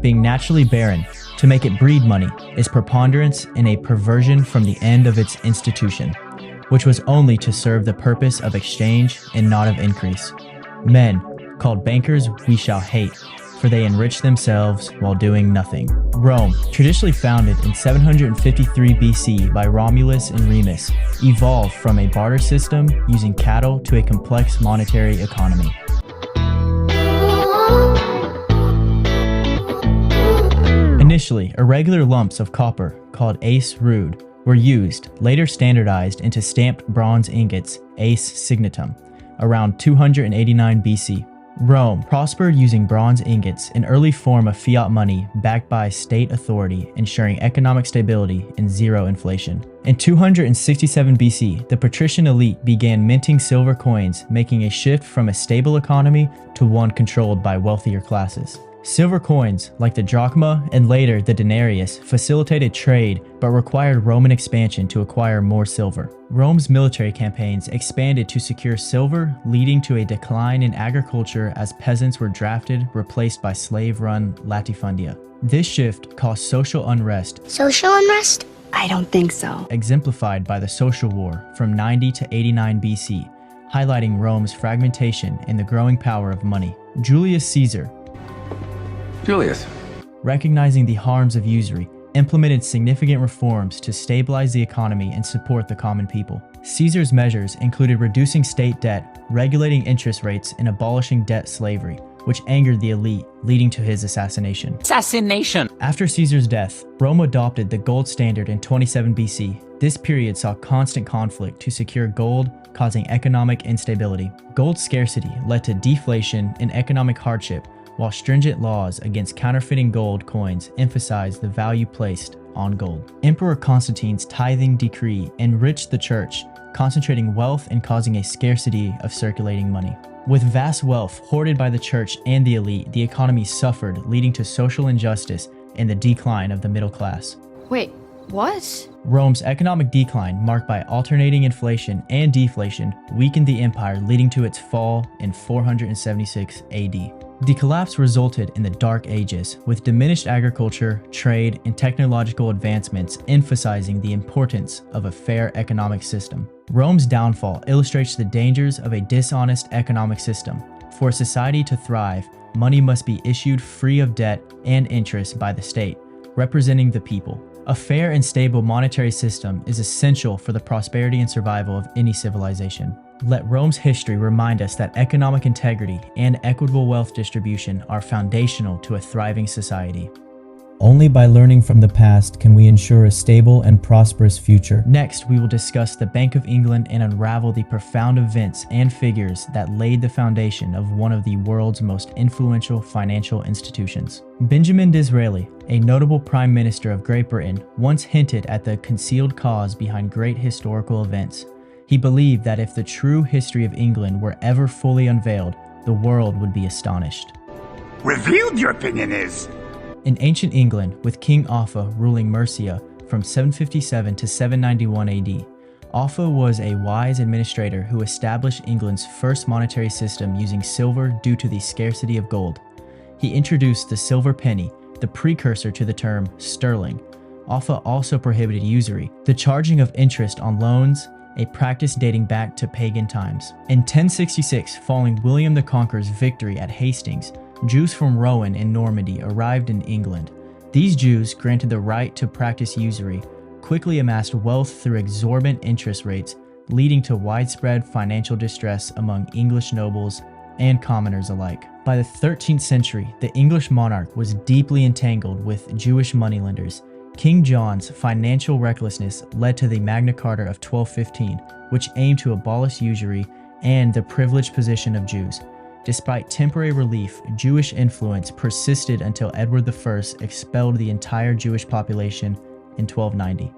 being naturally barren, to make it breed money is preponderance and a perversion from the end of its institution, which was only to serve the purpose of exchange and not of increase. Men, called bankers, we shall hate, for they enrich themselves while doing nothing. Rome, traditionally founded in 753 BC by Romulus and Remus, evolved from a barter system using cattle to a complex monetary economy. Initially, irregular lumps of copper, called ace rude, were used, later standardized into stamped bronze ingots, ace signatum, around 289 BC. Rome prospered using bronze ingots, an early form of fiat money backed by state authority, ensuring economic stability and zero inflation. In 267 BC, the patrician elite began minting silver coins, making a shift from a stable economy to one controlled by wealthier classes. Silver coins, like the drachma and later the denarius, facilitated trade but required Roman expansion to acquire more silver. Rome's military campaigns expanded to secure silver, leading to a decline in agriculture as peasants were drafted, replaced by slave-run latifundia. This shift caused social unrest. Social unrest? I don't think so. Exemplified by the Social War from 90 to 89 BC, highlighting Rome's fragmentation and the growing power of money. Julius Caesar, recognizing the harms of usury, implemented significant reforms to stabilize the economy and support the common people. Caesar's measures included reducing state debt, regulating interest rates, and abolishing debt slavery, which angered the elite, leading to his assassination. After Caesar's death, Rome adopted the gold standard in 27 BC. This period saw constant conflict to secure gold, causing economic instability. Gold scarcity led to deflation and economic hardship, while stringent laws against counterfeiting gold coins emphasized the value placed on gold. Emperor Constantine's tithing decree enriched the church, concentrating wealth and causing a scarcity of circulating money. With vast wealth hoarded by the church and the elite, the economy suffered, leading to social injustice and the decline of the middle class. Wait, what? Rome's economic decline, marked by alternating inflation and deflation, weakened the empire, leading to its fall in 476 AD. The collapse resulted in the Dark Ages, with diminished agriculture, trade, and technological advancements emphasizing the importance of a fair economic system. Rome's downfall illustrates the dangers of a dishonest economic system. For a society to thrive, money must be issued free of debt and interest by the state, representing the people. A fair and stable monetary system is essential for the prosperity and survival of any civilization. Let Rome's history remind us that economic integrity and equitable wealth distribution are foundational to a thriving society. Only by learning from the past can we ensure a stable and prosperous future. Next, we will discuss the Bank of England and unravel the profound events and figures that laid the foundation of one of the world's most influential financial institutions. Benjamin Disraeli, a notable Prime Minister of Great Britain, once hinted at the concealed cause behind great historical events. He believed that if the true history of England were ever fully unveiled, the world would be astonished. Revealed, your opinion is? In ancient England, with King Offa ruling Mercia from 757 to 791 AD, Offa was a wise administrator who established England's first monetary system using silver due to the scarcity of gold. He introduced the silver penny, the precursor to the term sterling. Offa also prohibited usury, the charging of interest on loans, a practice dating back to pagan times. In 1066, following William the Conqueror's victory at Hastings, Jews from Rouen in Normandy arrived in England. These Jews, granted the right to practice usury, quickly amassed wealth through exorbitant interest rates, leading to widespread financial distress among English nobles and commoners alike. By the 13th century, the English monarch was deeply entangled with Jewish moneylenders. King John's financial recklessness led to the Magna Carta of 1215, which aimed to abolish usury and the privileged position of Jews. Despite temporary relief, Jewish influence persisted until Edward I expelled the entire Jewish population in 1290,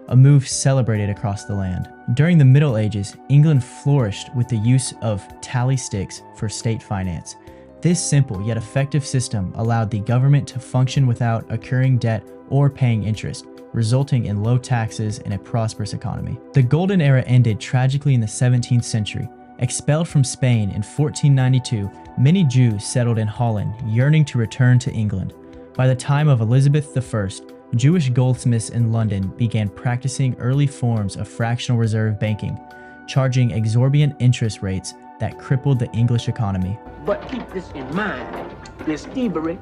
a move celebrated across the land. During the Middle Ages, England flourished with the use of tally sticks for state finance. This simple yet effective system allowed the government to function without accruing debt or paying interest, resulting in low taxes and a prosperous economy. The Golden Era ended tragically in the 17th century. Expelled from Spain in 1492, many Jews settled in Holland, yearning to return to England. By the time of Elizabeth I, Jewish goldsmiths in London began practicing early forms of fractional reserve banking, charging exorbitant interest rates that crippled the English economy. But keep this in mind, there's thievery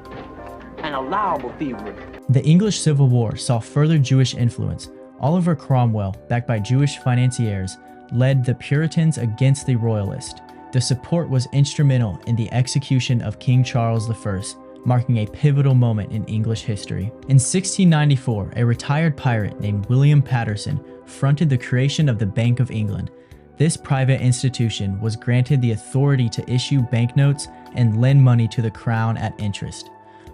and allowable thievery. The English Civil War saw further Jewish influence. Oliver Cromwell, backed by Jewish financiers, led the Puritans against the Royalists. The support was instrumental in the execution of King Charles I, marking a pivotal moment in English history. In 1694, a retired pirate named William Paterson fronted the creation of the Bank of England. This private institution was granted the authority to issue banknotes and lend money to the crown at interest,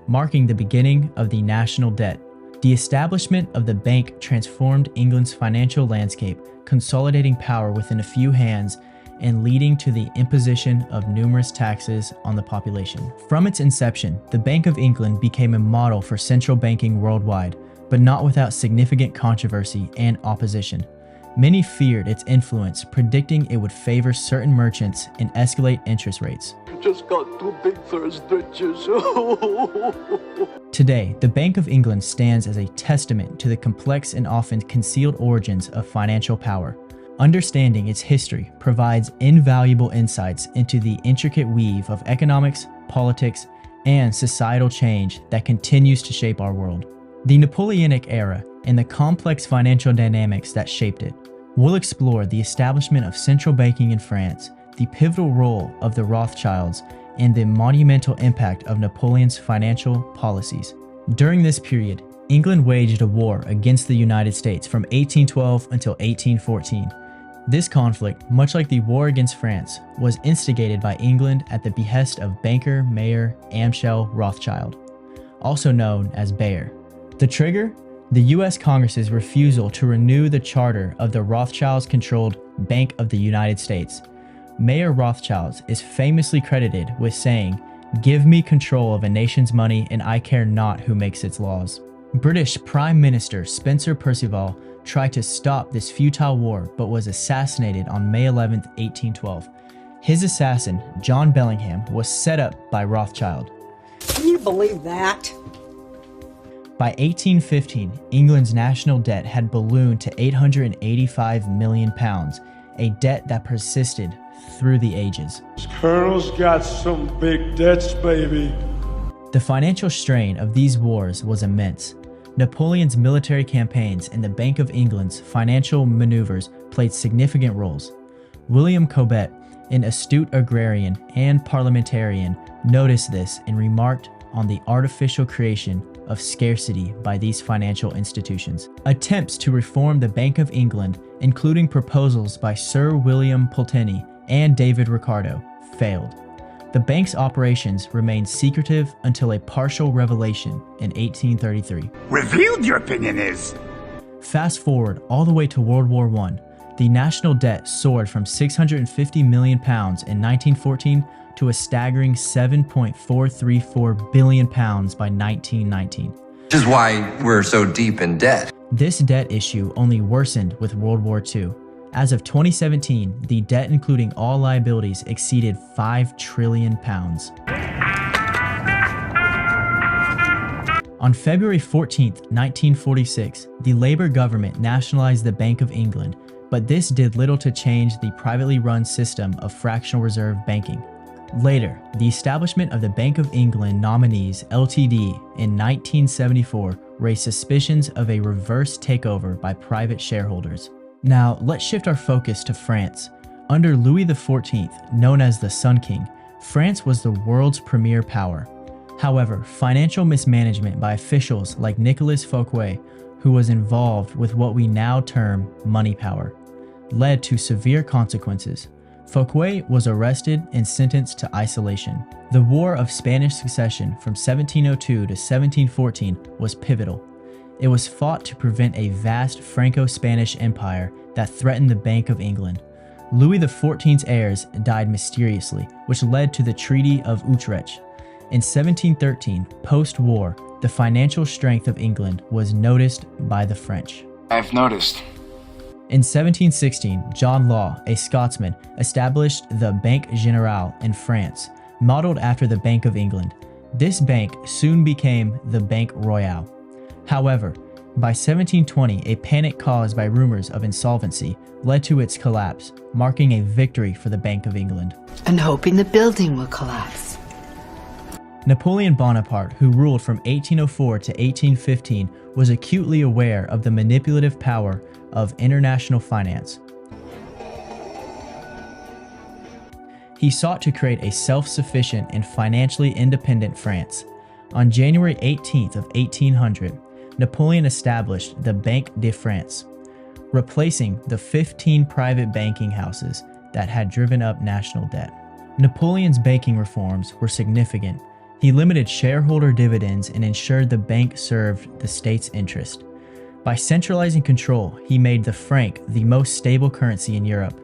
marking the beginning of the national debt. The establishment of the bank transformed England's financial landscape, consolidating power within a few hands and leading to the imposition of numerous taxes on the population. From its inception, the Bank of England became a model for central banking worldwide, but not without significant controversy and opposition. Many feared its influence, predicting it would favor certain merchants and escalate interest rates. You just got too big for his britches. Today, the Bank of England stands as a testament to the complex and often concealed origins of financial power. Understanding its history provides invaluable insights into the intricate weave of economics, politics, and societal change that continues to shape our world. The Napoleonic era and the complex financial dynamics that shaped it. We'll explore the establishment of central banking in France, the pivotal role of the Rothschilds, and the monumental impact of Napoleon's financial policies. During this period, England waged a war against the United States from 1812 until 1814. This conflict, much like the war against France, was instigated by England at the behest of banker Mayer Amschel Rothschild, also known as Bayer. The trigger? The U.S. Congress's refusal to renew the charter of the Rothschilds-controlled Bank of the United States. Mayer Rothschild is famously credited with saying, "Give me control of a nation's money and I care not who makes its laws." British Prime Minister Spencer Perceval tried to stop this futile war but was assassinated on May 11, 1812. His assassin, John Bellingham, was set up by Rothschild. Can you believe that? By 1815, England's national debt had ballooned to £885 million, a debt that persisted through the ages. Colonel's got some big debts, baby. The financial strain of these wars was immense. Napoleon's military campaigns and the Bank of England's financial maneuvers played significant roles. William Cobbett, an astute agrarian and parliamentarian, noticed this and remarked on the artificial creation of scarcity by these financial institutions. Attempts to reform the Bank of England, including proposals by Sir William Pulteney and David Ricardo, failed. The bank's operations remained secretive until a partial revelation in 1833. Revealed, your opinion is? Fast forward all the way to World War I, the national debt soared from £650 million in 1914 to a staggering £7.434 billion by 1919. Which is why we're so deep in debt. This debt issue only worsened with World War II. As of 2017, the debt including all liabilities exceeded £5 trillion. On February 14, 1946, the Labour government nationalized the Bank of England, but this did little to change the privately run system of fractional reserve banking. Later, the establishment of the Bank of England Nominees Ltd. in 1974 raised suspicions of a reverse takeover by private shareholders. Now, let's shift our focus to France. Under Louis XIV, known as the Sun King, France was the world's premier power. However, financial mismanagement by officials like Nicolas Fouquet, who was involved with what we now term money power, led to severe consequences. Fouquet was arrested and sentenced to isolation. The War of Spanish Succession from 1702 to 1714 was pivotal. It was fought to prevent a vast Franco-Spanish empire that threatened the Bank of England. Louis XIV's heirs died mysteriously, which led to the Treaty of Utrecht. In 1713, post-war, the financial strength of England was noticed by the French. I've noticed. In 1716, John Law, a Scotsman, established the Banque Générale in France, modeled after the Bank of England. This bank soon became the Bank Royale. However, by 1720, a panic caused by rumors of insolvency led to its collapse, marking a victory for the Bank of England. And hoping the building will collapse. Napoleon Bonaparte, who ruled from 1804 to 1815, was acutely aware of the manipulative power of international finance. He sought to create a self-sufficient and financially independent France. On January 18th of 1800, Napoleon established the Banque de France, replacing the 15 private banking houses that had driven up national debt. Napoleon's banking reforms were significant. He limited shareholder dividends and ensured the bank served the state's interest. By centralizing control, he made the franc the most stable currency in Europe.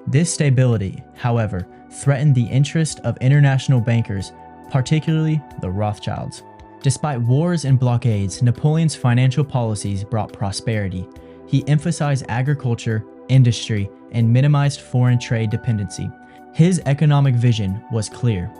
This stability, however, threatened the interest of international bankers, particularly the Rothschilds. Despite wars and blockades, Napoleon's financial policies brought prosperity. He emphasized agriculture, industry, and minimized foreign trade dependency. His economic vision was clear.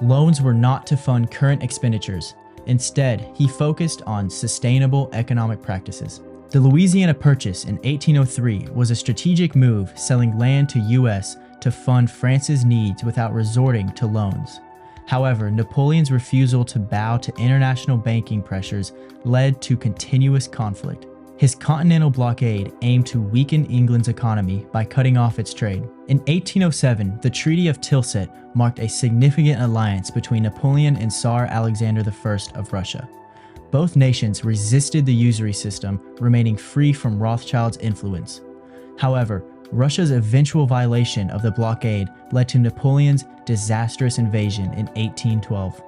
Loans were not to fund current expenditures. Instead, he focused on sustainable economic practices. The Louisiana Purchase in 1803 was a strategic move, selling land to U.S. to fund France's needs without resorting to loans. However, Napoleon's refusal to bow to international banking pressures led to continuous conflict. His continental blockade aimed to weaken England's economy by cutting off its trade. In 1807, the Treaty of Tilsit marked a significant alliance between Napoleon and Tsar Alexander I of Russia. Both nations resisted the usury system, remaining free from Rothschild's influence. However, Russia's eventual violation of the blockade led to Napoleon's disastrous invasion in 1812.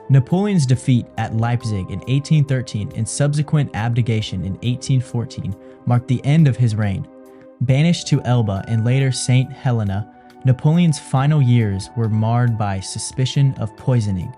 Napoleon's defeat at Leipzig in 1813 and subsequent abdication in 1814 marked the end of his reign. Banished to Elba and later St. Helena, Napoleon's final years were marred by suspicion of poisoning.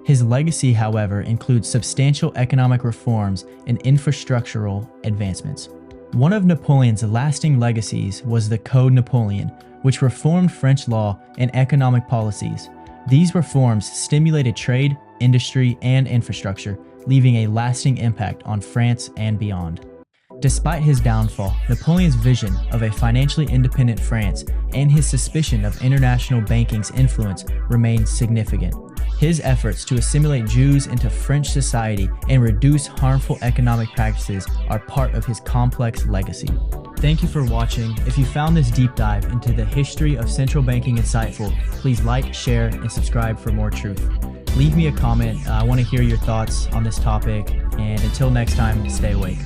His legacy, however, includes substantial economic reforms and infrastructural advancements. One of Napoleon's lasting legacies was the Code Napoleon, which reformed French law and economic policies. These reforms stimulated trade, industry, and infrastructure, leaving a lasting impact on France and beyond. Despite his downfall, Napoleon's vision of a financially independent France and his suspicion of international banking's influence remained significant. His efforts to assimilate Jews into French society and reduce harmful economic practices are part of his complex legacy. Thank you for watching. If you found this deep dive into the history of central banking insightful, please like, share, and subscribe for more truth. Leave me a comment. I want to hear your thoughts on this topic. And until next time, stay awake.